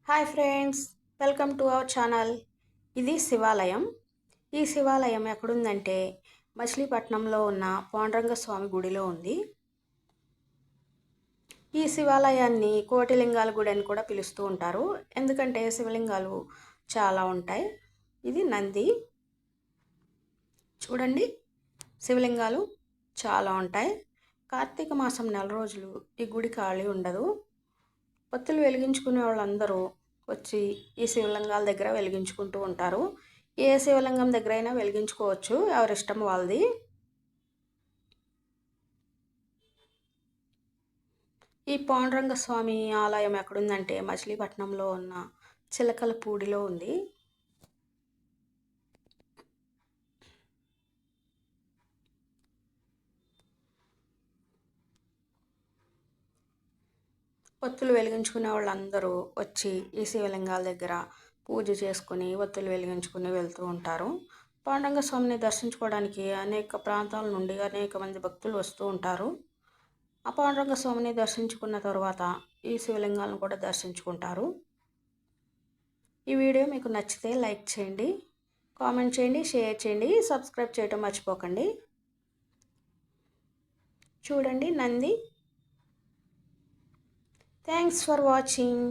Hi friends, welcome to our channel. ఇది శివాలయం. ఈ శివాలయం ఎక్కడుందంటే మచిలీపట్నంలో ఉన్న పాండురంగ స్వామి గుడిలో ఉంది. ఈ శివాలయాన్ని కోటిలింగాల గుడి అని కూడా పిలుస్తూ ఉంటారు, ఎందుకంటే శివలింగాలు చాలా ఉంటాయి. ఇది నంది. చూడండి, శివలింగాలు చాలా ఉంటాయి. కార్తీక మాసం నెల రోజులు ఈ గుడి ఖాళీ ఉండదు. ఒత్తులు వెలిగించుకునే వాళ్ళందరూ వచ్చి ఈ శివలింగాల దగ్గర వెలిగించుకుంటూ ఉంటారు. ఏ శివలింగం దగ్గర అయినా వెలిగించుకోవచ్చు, ఎవరిష్టం వాళ్ళది. ఈ పాండురంగ స్వామి ఆలయం ఎక్కడుందంటే మచిలీపట్నంలో ఉన్న చిలకలపూడిలో ఉంది. ఒత్తులు వెలిగించుకునే వాళ్ళందరూ వచ్చి ఈ శివలింగాల దగ్గర పూజ చేసుకుని ఒత్తులు వెలిగించుకుని వెళ్తూ ఉంటారు. పాండురంగ స్వామిని దర్శించుకోవడానికి అనేక ప్రాంతాల నుండి అనేక మంది భక్తులు వస్తూ ఉంటారు. ఆ పాండురంగ స్వామిని దర్శించుకున్న తర్వాత ఈ శివలింగాలను కూడా దర్శించుకుంటారు. ఈ వీడియో మీకు నచ్చితే లైక్ చేయండి, కామెంట్ చేయండి, షేర్ చేయండి, సబ్స్క్రైబ్ చేయటం మర్చిపోకండి. చూడండి నంది. Thanks for watching.